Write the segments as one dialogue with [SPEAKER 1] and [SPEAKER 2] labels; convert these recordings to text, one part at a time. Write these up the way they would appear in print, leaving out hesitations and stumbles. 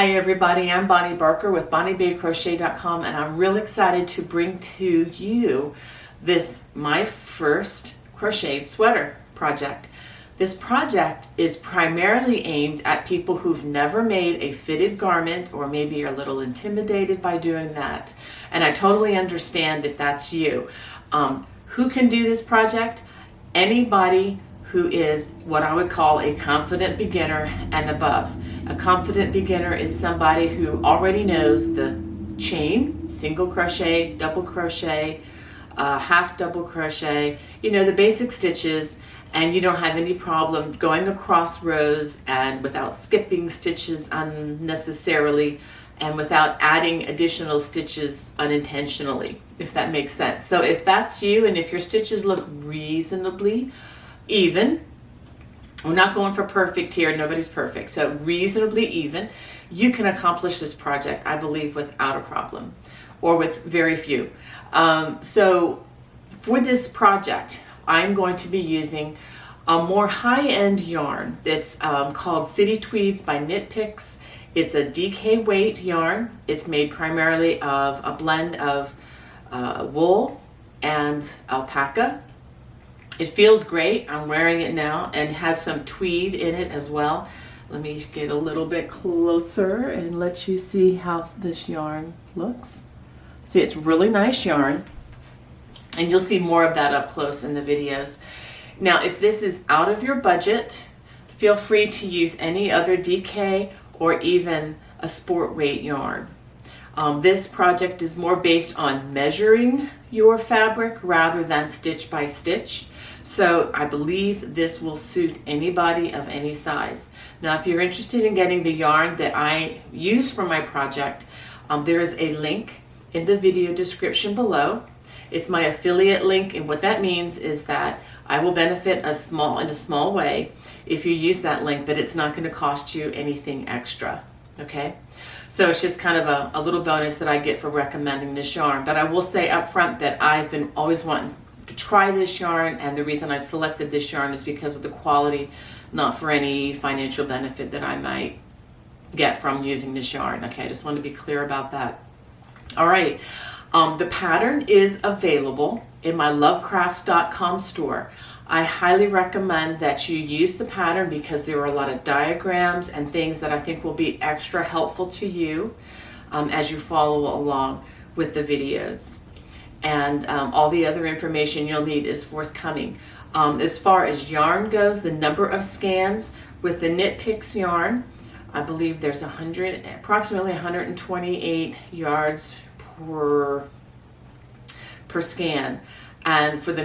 [SPEAKER 1] Hi everybody, I'm Bonnie Barker with BonnieBayCrochet.com, and I'm really excited to bring to you my first crocheted sweater project. This project is primarily aimed at people who've never made a fitted garment, or maybe are a little intimidated by doing that. And I totally understand if that's you. Who can do this project? Anybody who is what I would call a confident beginner and above. A confident beginner is somebody who already knows the chain, single crochet, double crochet, half double crochet, the basic stitches, and you don't have any problem going across rows and without skipping stitches unnecessarily and without adding additional stitches unintentionally, if that makes sense. So if that's you, and if your stitches look reasonably even, we're not going for perfect here, nobody's perfect, so reasonably even, you can accomplish this project, I believe, without a problem, or with very few. So for this project, I'm going to be using a more high-end yarn that's called City Tweeds by Knit Picks. It's a DK weight yarn. It's made primarily of a blend of wool and alpaca. It feels great. I'm wearing it now, and has some tweed in it as well. Let me get a little bit closer and let you see how this yarn looks. See, it's really nice yarn, and you'll see more of that up close in the videos. Now, if this is out of your budget, feel free to use any other DK or even a sport weight yarn. This project is more based on measuring your fabric rather than stitch by stitch. So I believe this will suit anybody of any size. Now, if you're interested in getting the yarn that I use for my project, there is a link in the video description below. It's my affiliate link, and what that means is that I will benefit in a small way if you use that link, but it's not going to cost you anything extra. Okay? So it's just kind of a little bonus that I get for recommending this yarn. But I will say up front that I've been always wanting to try this yarn, and the reason I selected this yarn is because of the quality, not for any financial benefit that I might get from using this yarn. Okay, I just want to be clear about that. All right, the pattern is available in my lovecrafts.com store. I highly recommend that you use the pattern because there are a lot of diagrams and things that I think will be extra helpful to you as you follow along with the videos. And all the other information you'll need is forthcoming. As far as yarn goes, the number of scans with the Knit Picks yarn, I believe there's approximately 128 yards per scan. And for the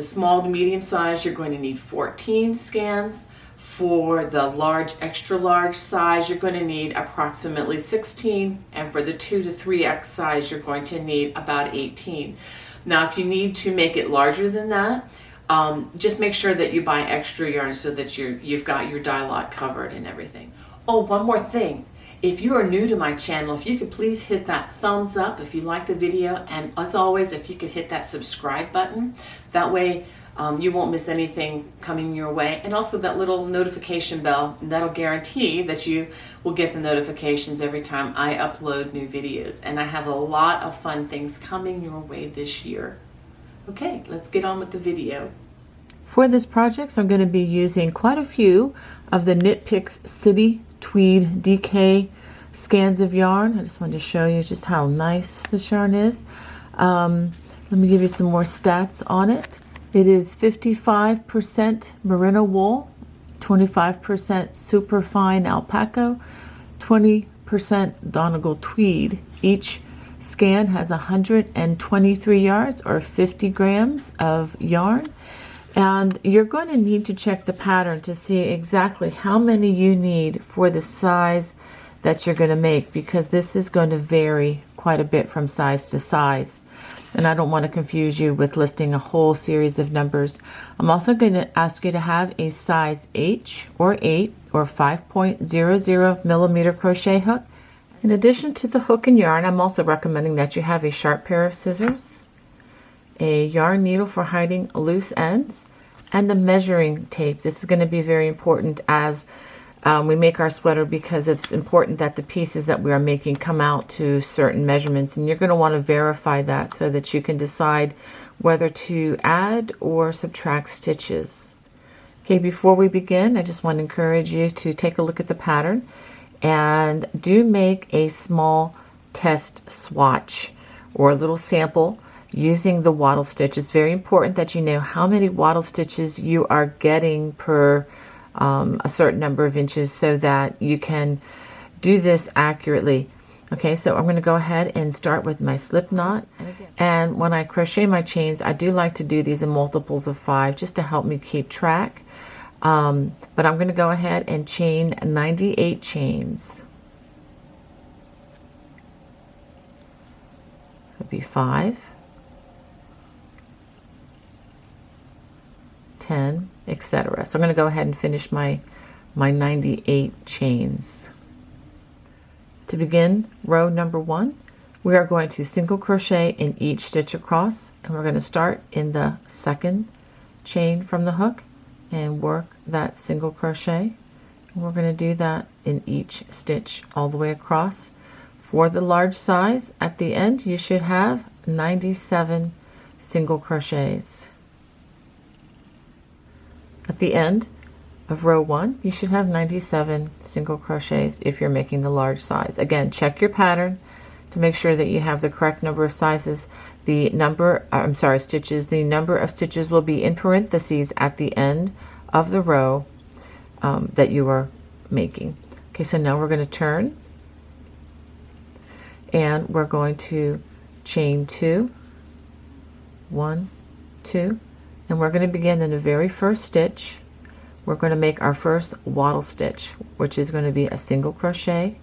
[SPEAKER 1] small to medium size, you're going to need 14 scans. For the large, extra large size, you're going to need approximately 16. And for the 2 to 3x size, you're going to need about 18. Now, if you need to make it larger than that, just make sure that you buy extra yarn so that you've got your dye lot covered and everything. Oh, one more thing. If you are new to my channel, if you could please hit that thumbs up if you like the video, and as always, if you could hit that subscribe button. That way you won't miss anything coming your way, and also that little notification bell, and that'll guarantee that you will get the notifications every time I upload new videos. And I have a lot of fun things coming your way this year. Okay, let's get on with the video. For this project, I'm going to be using quite a few of the Knit Picks City Tweed DK scans of yarn. I just wanted to show you just how nice this yarn is. Let me give you some more stats on it. It is 55% merino wool, 25% superfine alpaca, 20% Donegal tweed. Each scan has 123 yards or 50 grams of yarn. And you're going to need to check the pattern to see exactly how many you need for the size that you're going to make, because this is going to vary quite a bit from size to size. And I don't want to confuse you with listing a whole series of numbers. I'm also going to ask you to have a size H or 8 or 5.00 millimeter crochet hook. In addition to the hook and yarn, I'm also recommending that you have a sharp pair of scissors, a yarn needle for hiding loose ends, and the measuring tape. This is going to be very important as we make our sweater because it's important that the pieces that we are making come out to certain measurements, and you're going to want to verify that so that you can decide whether to add or subtract stitches. Okay, before we begin, I just want to encourage you to take a look at the pattern and do make a small test swatch or a little sample using the wattle stitch. It's very important that you know how many wattle stitches you are getting per a certain number of inches so that you can do this accurately. Okay, so I'm going to go ahead and start with my slip knot. And when I crochet my chains, I do like to do these in multiples of 5 just to help me keep track. But I'm going to go ahead and chain 98 chains. It'll be 5, 10, etc. So I'm going to go ahead and finish my 98 chains. To begin row number 1, we are going to single crochet in each stitch across, and we're going to start in the second chain from the hook and work that single crochet. And we're going to do that in each stitch all the way across. For the large size, at the end you should have 97 single crochets. At the end of row 1, you should have 97 single crochets if you're making the large size. Again, check your pattern to make sure that you have the correct number of sizes. The number, stitches. The number of stitches will be in parentheses at the end of the row that you are making. Okay, so now we're going to turn and we're going to chain 2, 1, 2, and we're going to begin in the very first stitch. We're going to make our first wattle stitch, which is going to be a single crochet,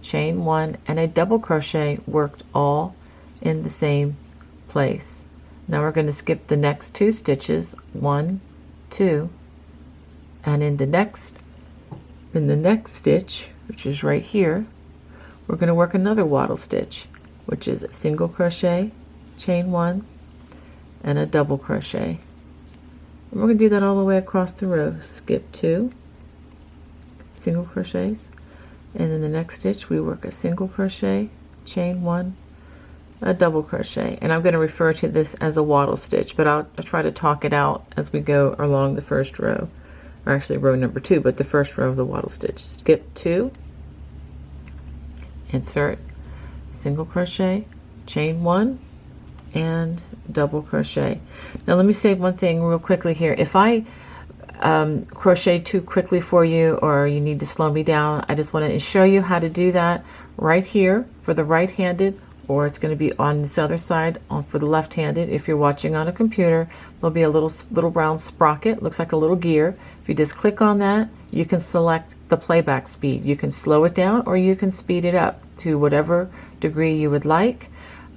[SPEAKER 1] chain 1, and a double crochet worked all in the same place. Now we're going to skip the next 2 stitches, 1, 2, and in the next stitch, which is right here, we're going to work another wattle stitch, which is a single crochet, chain 1, and a double crochet. And we're going to do that all the way across the row. Skip 2 single crochets, and in the next stitch we work a single crochet, chain 1, a double crochet. And I'm going to refer to this as a wattle stitch, but I'll try to talk it out as we go along the first row, or actually row number 2, but the first row of the wattle stitch. Skip 2, insert single crochet, chain 1, and double crochet. Now let me say one thing real quickly here. If I crochet too quickly for you, or you need to slow me down, I just want to show you how to do that right here for the right-handed, or it's going to be on this other side for the left-handed. If you're watching on a computer, there'll be a little brown sprocket, looks like a little gear. If you just click on that, you can select the playback speed. You can slow it down or you can speed it up to whatever degree you would like.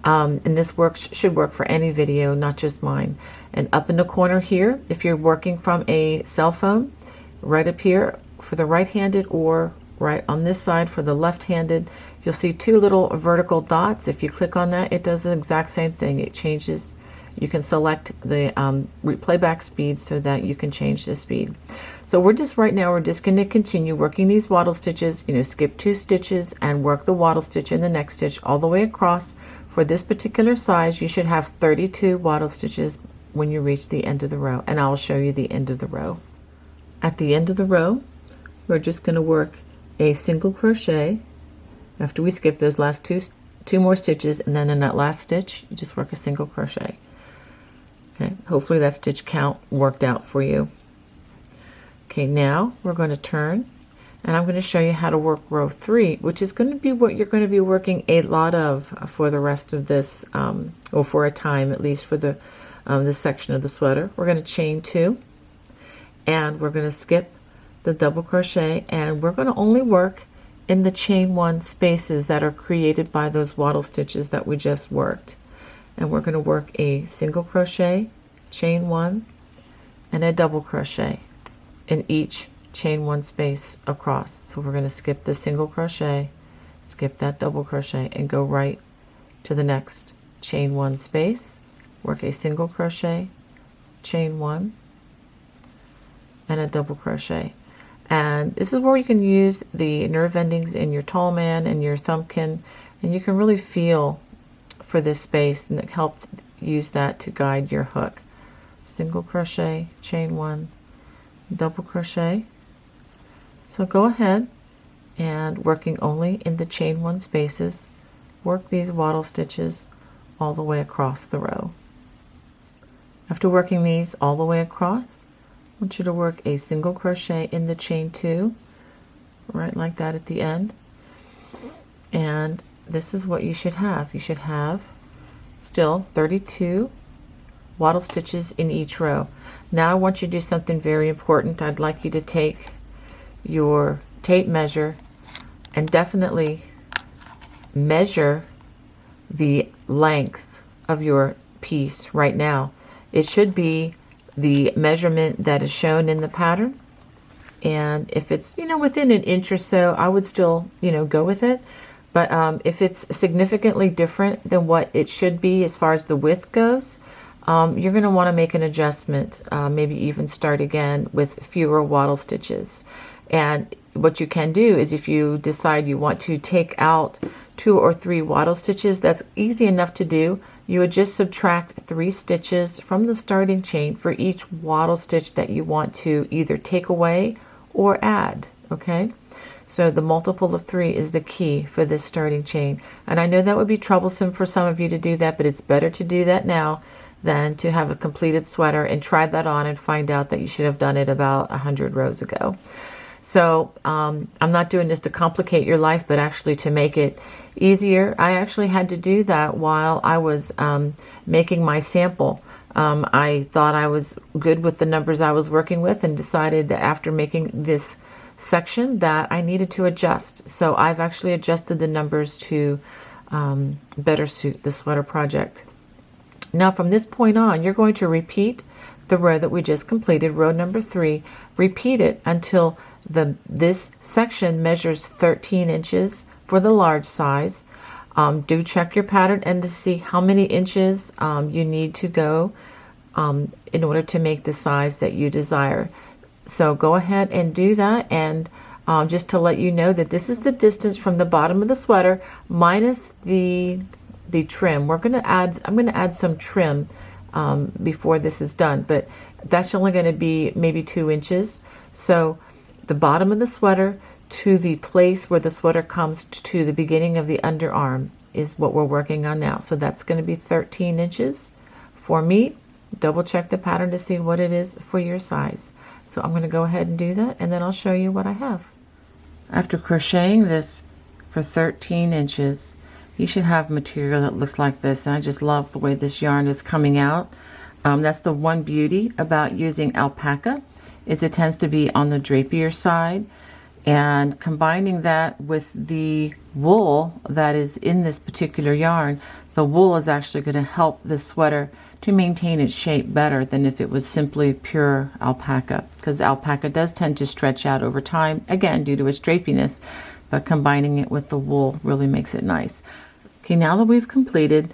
[SPEAKER 1] And this should work for any video, not just mine. And up in the corner here, if you're working from a cell phone, right up here for the right-handed, or right on this side for the left-handed, you'll see 2 little vertical dots. If you click on that, it does the exact same thing. It changes. You can select the playback speed so that you can change the speed. So we're just right now, we're just going to continue working these wattle stitches, skip 2 stitches and work the wattle stitch in the next stitch all the way across. For this particular size, you should have 32 wattle stitches when you reach the end of the row, and I'll show you the end of the row. At the end of the row, we're just going to work a single crochet after we skip those last two more stitches, and then in that last stitch, you just work a single crochet. Okay, hopefully that stitch count worked out for you. Okay, now we're going to turn, and I'm going to show you how to work row 3, which is going to be what you're going to be working a lot of for the rest of this, or for a time at least, for this section of the sweater. We're going to chain 2, and we're going to skip the double crochet, and we're going to only work in the chain 1 spaces that are created by those wattle stitches that we just worked. And we're going to work a single crochet, chain 1, and a double crochet in each chain 1 space across. So we're going to skip the single crochet, skip that double crochet, and go right to the next chain 1 space, work a single crochet, chain 1, and a double crochet.
[SPEAKER 2] And this is where you can use the nerve endings in your tall man and your thumbkin, and you can really feel for this space, and it helps use that to guide your hook. Single crochet, chain 1, double crochet. So go ahead and, working only in the chain 1 spaces, work these wattle stitches all the way across the row. After working these all the way across, I want you to work a single crochet in the chain 2, right like that at the end. And this is what you should have. You should have still 32 wattle stitches in each row. Now I want you to do something very important. I'd like you to take your tape measure and definitely measure the length of your piece right now. It should be the measurement that is shown in the pattern, and if it's, you know, within an inch or so, I would still, you know, go with it. But if it's significantly different than what it should be as far as the width goes, you're going to want to make an adjustment, maybe even start again with fewer wattle stitches. And what you can do is, if you decide you want to take out 2 or 3 wattle stitches, that's easy enough to do. You would just subtract 3 stitches from the starting chain for each wattle stitch that you want to either take away or add, okay? So the multiple of 3 is the key for this starting chain. And I know that would be troublesome for some of you to do that, but it's better to do that now than to have a completed sweater and try that on and find out that you should have done it about 100 rows ago. So I'm not doing this to complicate your life, but actually to make it easier. I actually had to do that while I was making my sample. I thought I was good with the numbers I was working with, and decided that after making this section that I needed to adjust. So I've actually adjusted the numbers to better suit the sweater project. Now from this point on, you're going to repeat the row that we just completed, row number 3. Repeat it until this section measures 13 inches for the large size. Do check your pattern and to see how many inches you need to go in order to make the size that you desire. So go ahead and do that. And just to let you know that this is the distance from the bottom of the sweater minus the trim. I'm going to add some trim before this is done, but that's only going to be maybe 2 inches. So the bottom of the sweater to the place where the sweater comes to the beginning of the underarm is what we're working on now. So that's going to be 13 inches for me. Double check the pattern to see what it is for your size. So I'm going to go ahead and do that, and then I'll show you what I have. After crocheting this for 13 inches, you should have material that looks like this. And I just love the way this yarn is coming out. That's the one beauty about using alpaca, is it tends to be on the drapier side, and combining that with the wool that is in this particular yarn, the wool is actually going to help the sweater to maintain its shape better than if it was simply pure alpaca, because alpaca does tend to stretch out over time, again due to its drapiness, but combining it with the wool really makes it nice. Okay, now that we've completed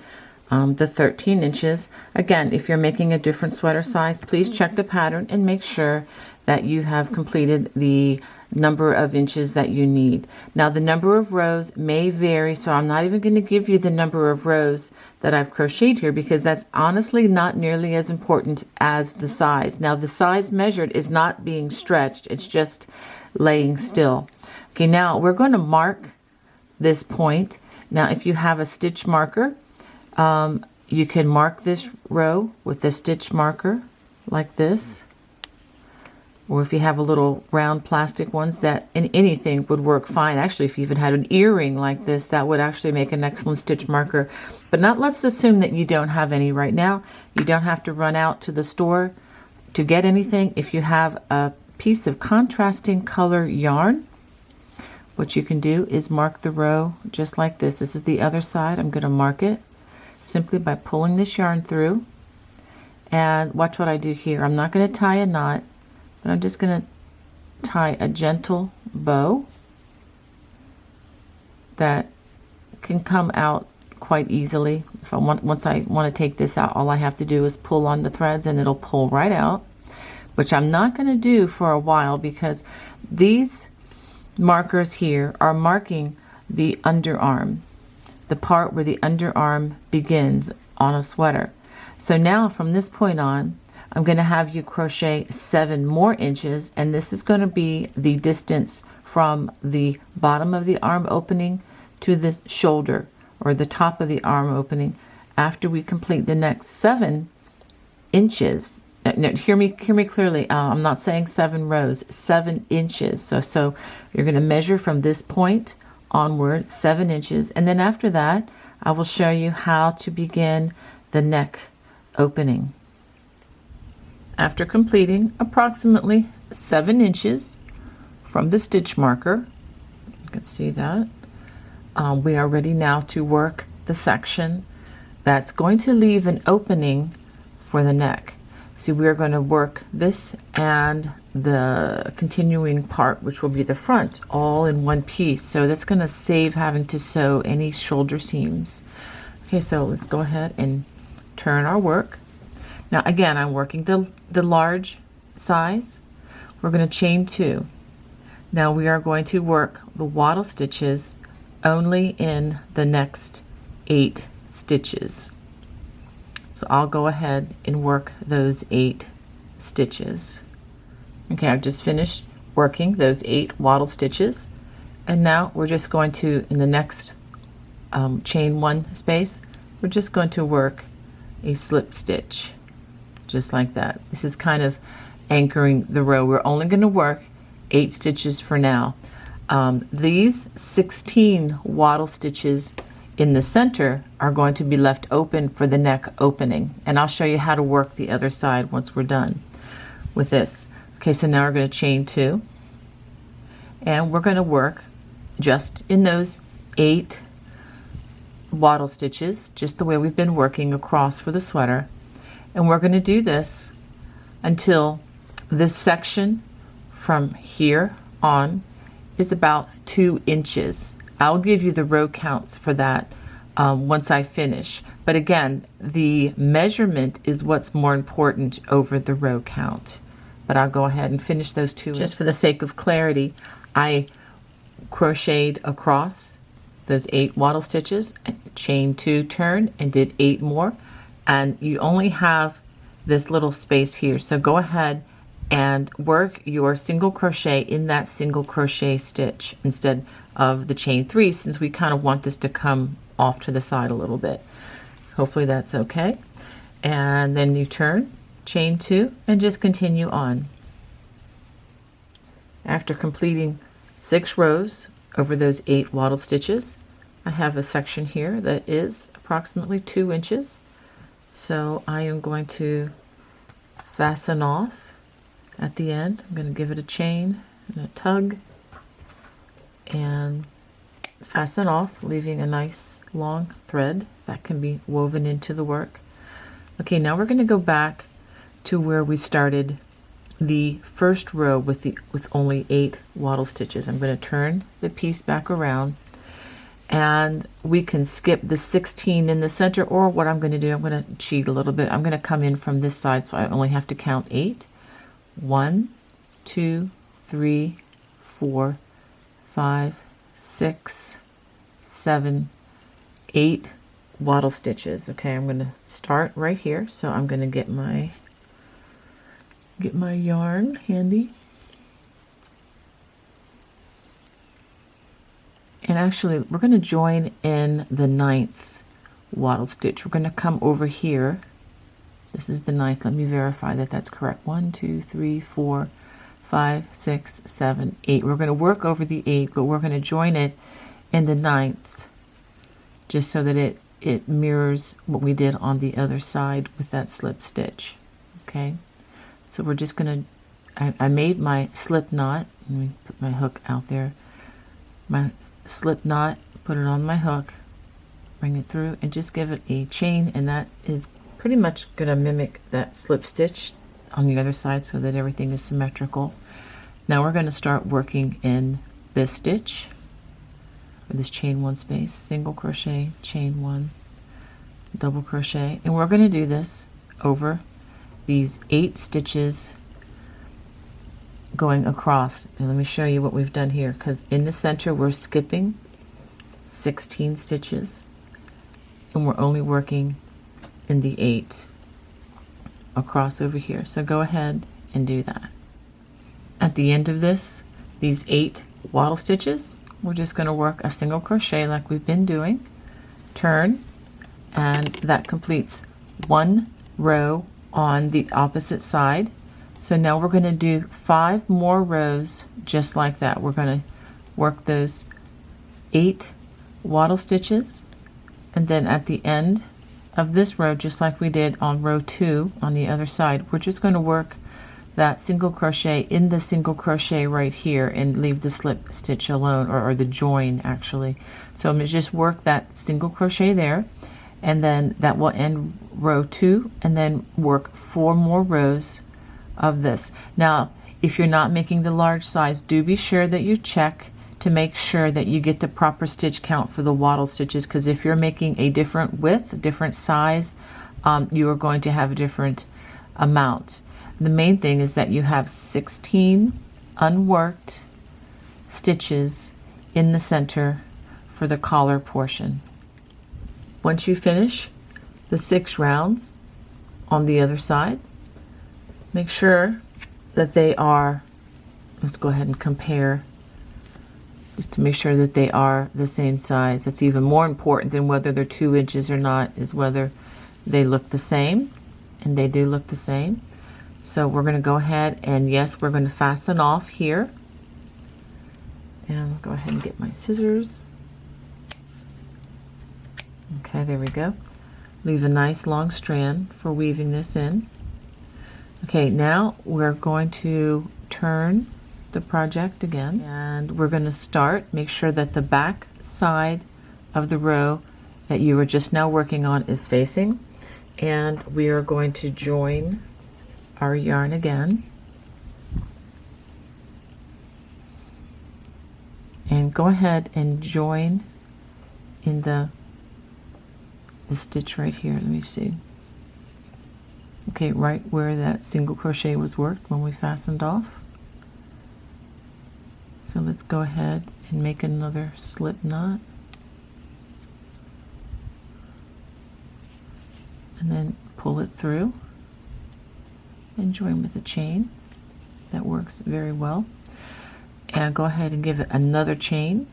[SPEAKER 2] the 13 inches, again, if you're making a different sweater size, please check the pattern and make sure that you have completed the number of inches that you need. Now the number of rows may vary, so I'm not even going to give you the number of rows that I've crocheted here, because that's honestly not nearly as important as the size. Now the size measured is not being stretched, it's just laying still. Okay, now we're going to mark this point. Now if you have a stitch marker, you can mark this row with a stitch marker like this, or if you have a little round plastic ones, that in anything would work fine. Actually, if you even had an earring like this, that would actually make an excellent stitch marker. But let's assume that you don't have any right now. You don't have to run out to the store to get anything. If you have a piece of contrasting color yarn, what you can do is mark the row just like this. This is the other side. I'm going to mark it simply by pulling this yarn through. And watch what I do here. I'm not going to tie a knot, but I'm just going to tie a gentle bow that can come out quite easily. Once I want to take this out, all I have to do is pull on the threads and it'll pull right out, which I'm not going to do for a while, because These markers here are marking the underarm, the part where the underarm begins on a sweater. So now from this point on, I'm going to have you crochet 7 more inches, and this is going to be the distance from the bottom of the arm opening to the shoulder, or the top of the arm opening. After we complete the next 7 inches, now hear me clearly, I'm not saying 7 rows, 7 inches. So you're going to measure from this point onward 7 inches, and then after that I will show you how to begin the neck opening. After completing approximately 7 inches from the stitch marker, you can see that, we are ready now to work the section that's going to leave an opening for the neck. See, we are going to work this and the continuing part, which will be the front, all in one piece. So that's going to save having to sew any shoulder seams. Okay, so let's go ahead and turn our work. Now again, I'm working the large size. We're going to chain 2. Now we are going to work the waddle stitches only in the next 8 stitches. So I'll go ahead and work those 8 stitches. Okay, I've just finished working those 8 waddle stitches, and now we're just going to, in the next chain 1 space, we're just going to work a slip stitch, just like that. This is kind of anchoring the row. We're only going to work 8 stitches for now. These 16 waddle stitches in the center are going to be left open for the neck opening, and I'll show you how to work the other side once we're done with this. Okay, so now we're going to chain 2, and we're going to work just in those 8 waddle stitches, just the way we've been working across for the sweater. And we're going to do this until this section from here on is about 2 inches. I'll give you the row counts for that once I finish. But again, the measurement is what's more important over the row count. But I'll go ahead and finish those 2. Just for the sake of clarity, I crocheted across those 8 waddle stitches, chain 2, turn, and did 8 more. And you only have this little space here. So go ahead and work your single crochet in that single crochet stitch instead of the chain 3, since we kind of want this to come off to the side a little bit. Hopefully that's okay. And then you turn, chain 2, and just continue on. After completing 6 rows over those 8 waddle stitches, I have a section here that is approximately 2 inches. So I am going to fasten off at the end. I'm going to give it a chain and a tug and fasten off, leaving a nice long thread that can be woven into the work. Okay, now we're going to go back to where we started the first row with only 8 waddle stitches. I'm going to turn the piece back around, and we can skip the 16 in the center, or what I'm going to do, I'm going to cheat a little bit. I'm going to come in from this side, so I only have to count 8. 1, 2, 3, 4, 5, 6, 7, 8 waddle stitches. Okay, I'm going to start right here. So I'm going to get my yarn handy. And actually, we're going to join in the 9th waddle stitch. We're going to come over here. This is the 9th. Let me verify that that's correct. 1, 2, 3, 4, 5, 6, 7, 8. We're going to work over the 8, but we're going to join it in the 9th, just so that it mirrors what we did on the other side with that slip stitch. Okay, so we're just going to, I made my slip knot. Let me put my hook out there. My slip knot, put it on my hook, bring it through, and just give it a chain, and that is pretty much going to mimic that slip stitch on the other side so that everything is symmetrical. Now we're going to start working in this stitch, or this chain 1 space, single crochet, chain 1, double crochet, and we're going to do this over these 8 stitches going across. And let me show you what we've done here, because in the center we're skipping 16 stitches and we're only working in the 8 across over here. So go ahead and do that. At the end of this, these 8 wattle stitches, we're just going to work a single crochet like we've been doing, turn, and that completes one row on the opposite side. So now we're going to do 5 more rows just like that. We're going to work those 8 wattle stitches, and then at the end of this row, just like we did on row 2 on the other side, we're just going to work that single crochet in the single crochet right here and leave the slip stitch alone, or the join actually. So I'm going to just work that single crochet there, and then that will end row 2, and then work 4 more rows of this. Now if you're not making the large size, do be sure that you check to make sure that you get the proper stitch count for the wattle stitches, because if you're making a different width, different size, you are going to have a different amount. The main thing is that you have 16 unworked stitches in the center for the collar portion. Once you finish the 6 rounds on the other side, make sure that they are, let's go ahead and compare, just to make sure that they are the same size. That's even more important than whether they're 2 inches or not, is whether they look the same, and they do look the same. So we're going to go ahead and, yes, we're going to fasten off here, and I'll go ahead and get my scissors. Okay, there we go. Leave a nice long strand for weaving this in. Okay, now we're going to turn the project again, and we're going to start. Make sure that the back side of the row that you were just now working on is facing, and we are going to join our yarn again, and go ahead and join in the stitch right here. Let me see. Okay, right where that single crochet was worked when we fastened off. So let's go ahead and make another slip knot, and then pull it through and join with a chain. That works very well. And go ahead and give it another chain.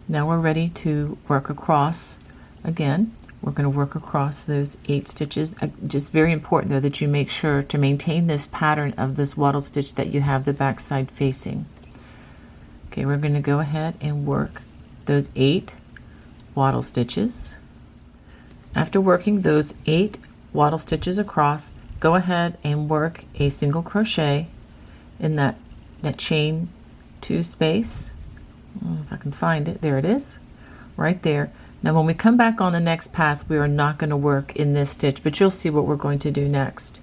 [SPEAKER 2] Now we're ready to work across again. We're going to work across those 8 stitches. Just very important though that you make sure to maintain this pattern of this wattle stitch that you have the back side facing. Okay, we're going to go ahead and work those 8 wattle stitches. After working those 8 wattle stitches across, go ahead and work a single crochet in that chain 2 space. If I can find it, there it is, right there. Now when we come back on the next pass, we are not going to work in this stitch, but you'll see what we're going to do next.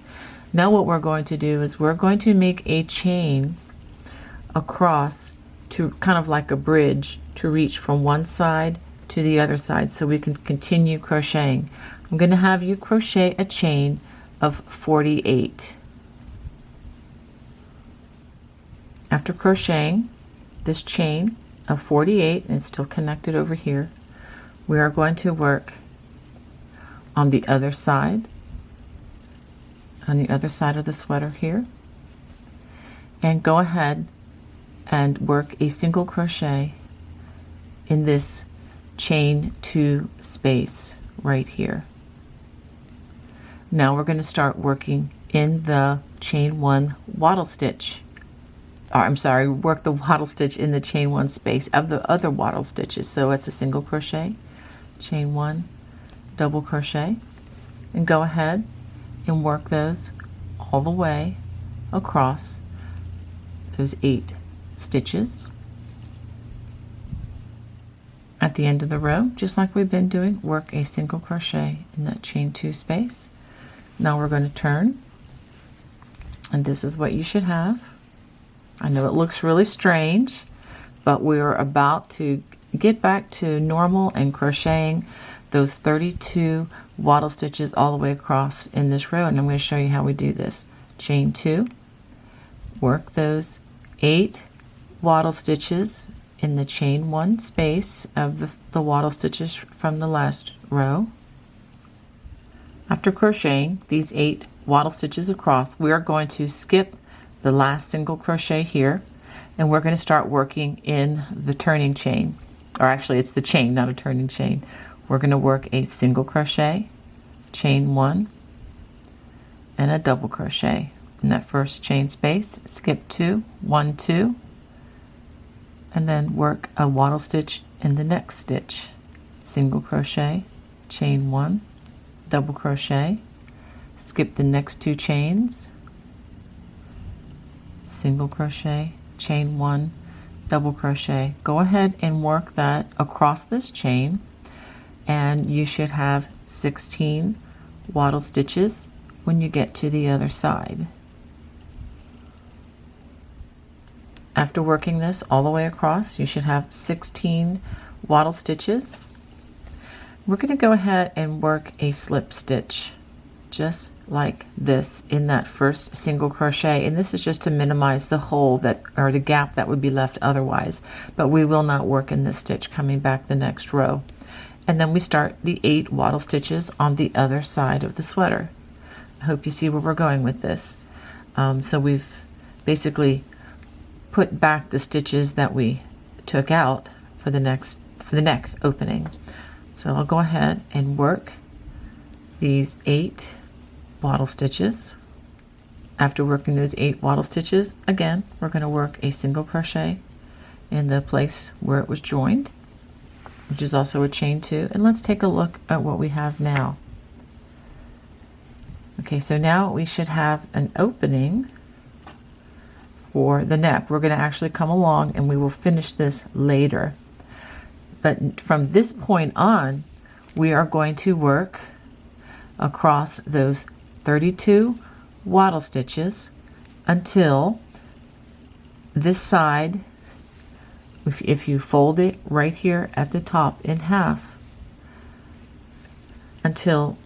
[SPEAKER 2] Now what we're going to do is we're going to make a chain across to kind of like a bridge to reach from one side to the other side so we can continue crocheting. I'm going to have you crochet a chain of 48. After crocheting this chain of 48, and it's still connected over here, we are going to work on the other side of the sweater here, and go ahead and work a single crochet in this chain 2 space right here. Now we're going to start working in the chain 1 wattle stitch. Work the wattle stitch in the chain 1 space of the other wattle stitches. So it's a single crochet, chain 1, double crochet, and go ahead and work those all the way across those 8 stitches. At the end of the row, just like we've been doing, work a single crochet in that chain 2 space. Now we're going to turn, and this is what you should have. I know it looks really strange, but we're about to get back to normal and crocheting those 32 wattle stitches all the way across in this row, and I'm going to show you how we do this. Chain 2, work those 8 wattle stitches in the chain 1 space of the wattle stitches from the last row. After crocheting these 8 wattle stitches across, we are going to skip the last single crochet here, and we're going to start working in the turning chain, or actually it's the chain, not a turning chain. We're going to work a single crochet, chain 1, and a double crochet in that first chain space. Skip 2, 1, 2, and then work a wattle stitch in the next stitch. Single crochet, chain 1, double crochet, skip the next 2 chains, single crochet, chain 1, double crochet. Go ahead and work that across this chain, and you should have 16 wattle stitches when you get to the other side. After working this all the way across, you should have 16 wattle stitches. We're going to go ahead and work a slip stitch just like this in that first single crochet, and this is just to minimize the hole that, or the gap that would be left otherwise, but we will not work in this stitch coming back the next row. And then we start the 8 wattle stitches on the other side of the sweater. I hope you see where we're going with this. So we've basically put back the stitches that we took out for the neck opening. So I'll go ahead and work these 8 wattle stitches. After working those 8 wattle stitches, again, we're going to work a single crochet in the place where it was joined, which is also a chain 2. And let's take a look at what we have now. Okay, so now we should have an opening for the neck. We're going to actually come along and we will finish this later. But from this point on, we are going to work across those 32 wattle stitches until this side, if you fold it right here at the top in half, until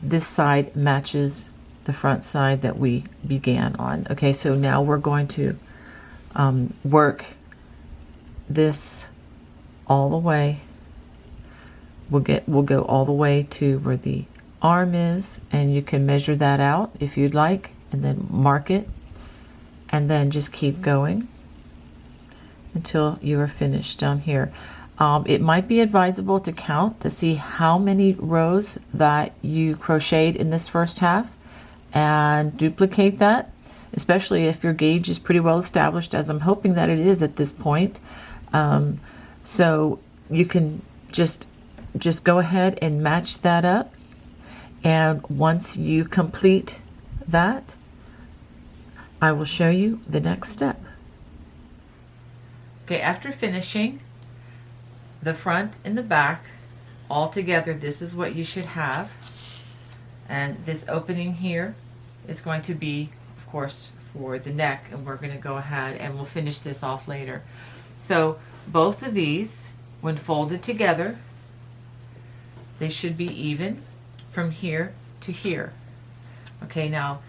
[SPEAKER 2] this side matches the front side that we began on. Okay, so now we're going to work this all the way. We'll go all the way to where the arm is, and you can measure that out if you'd like, and then mark it, and then just keep going until you are finished down here. It might be advisable to count to see how many rows that you crocheted in this first half and duplicate that, especially if your gauge is pretty well established, as I'm hoping that it is at this point. So you can just go ahead and match that up, and once you complete that, I will show you the next step. Okay, after finishing the front and the back all together, this is what you should have. And this opening here is going to be, of course, for the neck, and we're going to go ahead and we'll finish this off later. So both of these, when folded together, they should be even from here to here. Okay, now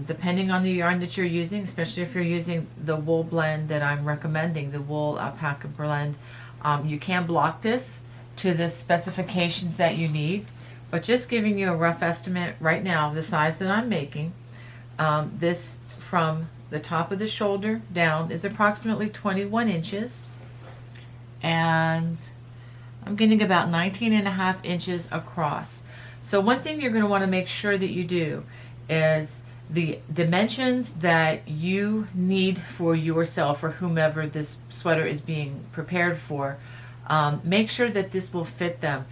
[SPEAKER 2] depending on the yarn that you're using, especially if you're using the wool blend that I'm recommending, the wool alpaca blend, you can block this to the specifications that you need, but just giving you a rough estimate right now, the size that I'm making, this from the top of the shoulder down is approximately 21 inches, and I'm getting about 19.5 inches across. So one thing you're going to want to make sure that you do is the dimensions that you need for yourself or whomever this sweater is being prepared for. Make sure that this will fit them.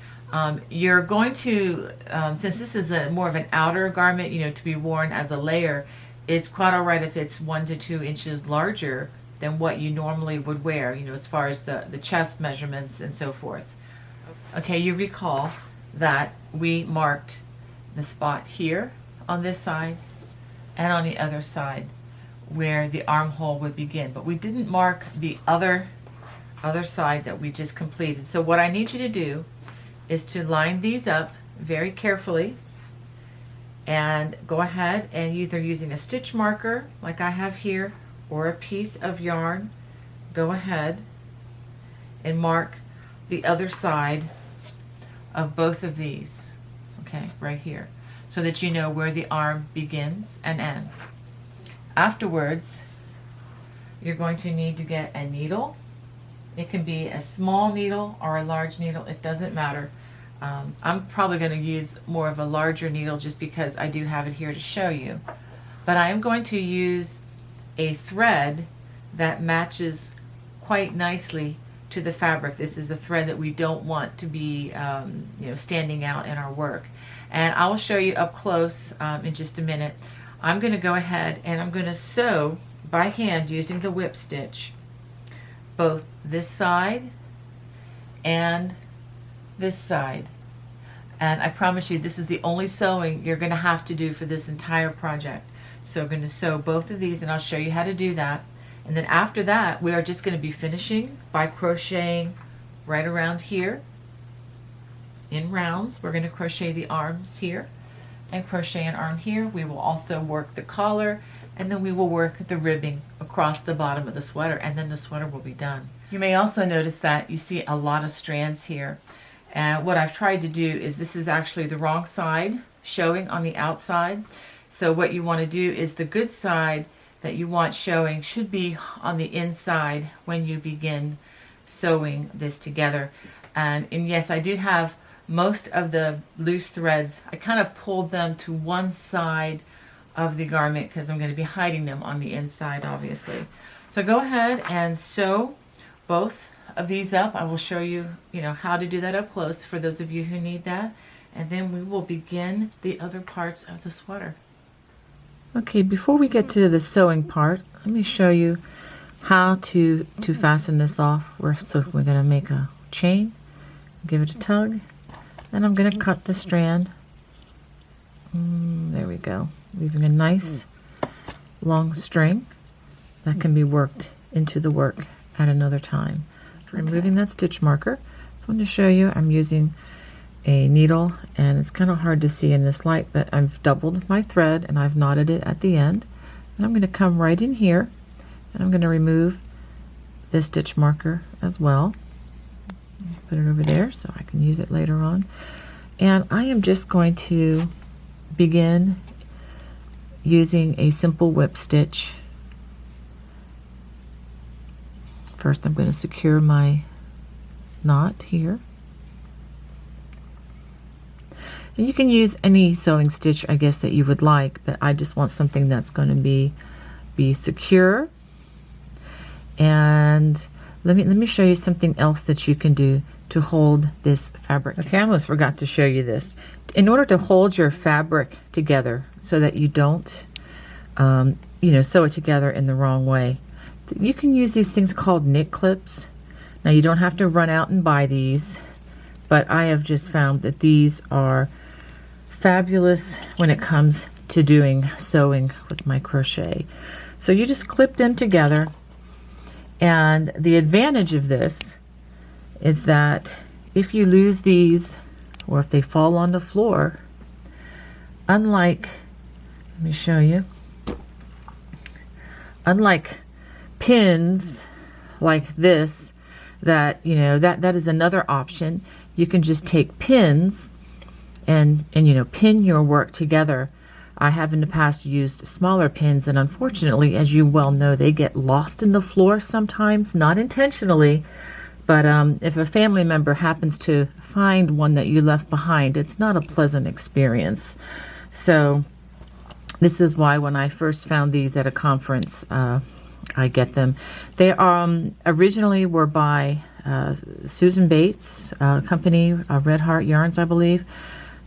[SPEAKER 2] You're going to, since this is more of an outer garment, to be worn as a layer, it's quite all right if it's 1 to 2 inches larger than what you normally would wear, as far as the chest measurements and so forth. Okay, you recall that we marked the spot here on this side and on the other side where the armhole would begin, but we didn't mark the other side that we just completed. So what I need you to do is to line these up very carefully and go ahead and either using a stitch marker like I have here, or a piece of yarn, go ahead and mark the other side of both of these, okay, right here, so that you know where the arm begins and ends. Afterwards, you're going to need to get a needle. It can be a small needle or a large needle, it doesn't matter. I'm probably going to use more of a larger needle just because I do have it here to show you. But I am going to use a thread that matches quite nicely to the fabric. This is the thread that we don't want to be standing out in our work. And I will show you up close in just a minute. I'm going to go ahead and I'm going to sew by hand using the whip stitch both this side and this side. And I promise you, this is the only sewing you're going to have to do for this entire project. So I'm going to sew both of these and I'll show you how to do that. And then after that, we are just going to be finishing by crocheting right around here in rounds. We're going to crochet the arms here and crochet an arm here. We will also work the collar, and then we will work the ribbing across the bottom of the sweater, and then the sweater will be done. You may also notice that you see a lot of strands here. And what I've tried to do is, this is actually the wrong side showing on the outside. So what you want to do is the good side that you want showing should be on the inside when you begin sewing this together. And yes, I did have most of the loose threads. I kind of pulled them to one side of the garment because I'm going to be hiding them on the inside, obviously. So go ahead and sew both of these up. I will show you, how to do that up close for those of you who need that. And then we will begin the other parts of the sweater. Okay, before we get to the sewing part, let me show you how to fasten this off. So we're going to make a chain, give it a tug, and I'm going to cut the strand. There we go, leaving a nice long string that can be worked into the work at another time. Removing that stitch marker, so I'm going to show you I'm using a needle, and it's kind of hard to see in this light, but I've doubled my thread and I've knotted it at the end, and I'm going to come right in here and I'm going to remove this stitch marker as well. Put it over there so I can use it later on, and I am just going to begin using a simple whip stitch. First, I'm going to secure my knot here. And you can use any sewing stitch, I guess, that you would like, but I just want something that's going to be secure. And let me show you something else that you can do to hold this fabric. Okay, I almost forgot to show you this. In order to hold your fabric together so that you don't, sew it together in the wrong way, you can use these things called knit clips. Now, you don't have to run out and buy these, but I have just found that these are fabulous when it comes to doing sewing with my crochet. So you just clip them together, and the advantage of this is that if you lose these or if they fall on the floor, unlike, let me show you, unlike pins like this, that that is another option. You can just take pins and pin your work together. I have in the past used smaller pins, and unfortunately, as you well know, they get lost in the floor sometimes, not intentionally, but if a family member happens to find one that you left behind, it's not a pleasant experience. So this is why when I first found these at a conference, I get them. They originally were by Susan Bates' company, Red Heart Yarns, I believe,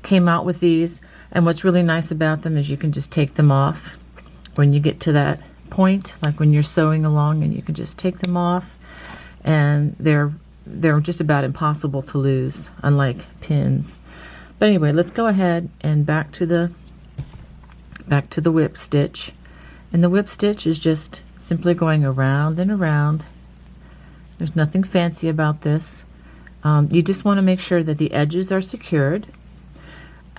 [SPEAKER 2] came out with these. And what's really nice about them is you can just take them off when you get to that point, like when you're sewing along, and you can just take them off, and they're just about impossible to lose, unlike pins. But anyway, let's go ahead and back to the whip stitch. And the whip stitch is just simply going around and around. There's nothing fancy about this. You just want to make sure that the edges are secured.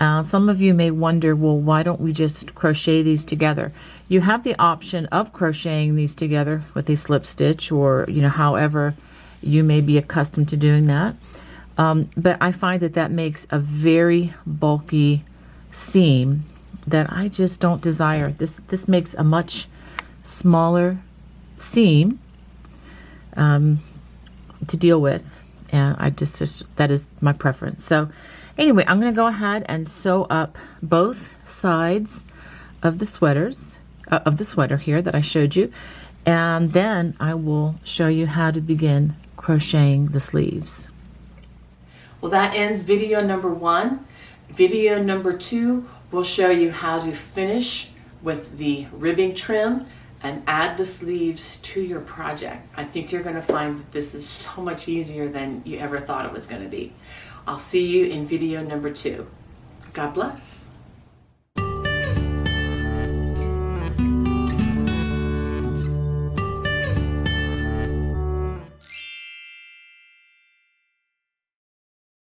[SPEAKER 2] Some of you may wonder, well, why don't we just crochet these together? You have the option of crocheting these together with a slip stitch, or however you may be accustomed to doing that. But I find that makes a very bulky seam that I just don't desire. This makes a much smaller seam to deal with, and I just that is my preference. So anyway, I'm going to go ahead and sew up both sides of the sweater here that I showed you, and then I will show you how to begin crocheting the sleeves.
[SPEAKER 1] Well, that ends video number 1. Video number 2 will show you how to finish with the ribbing trim and add the sleeves to your project. I think you're going to find that this is so much easier than you ever thought it was going to be. I'll see you in video number 2. God bless.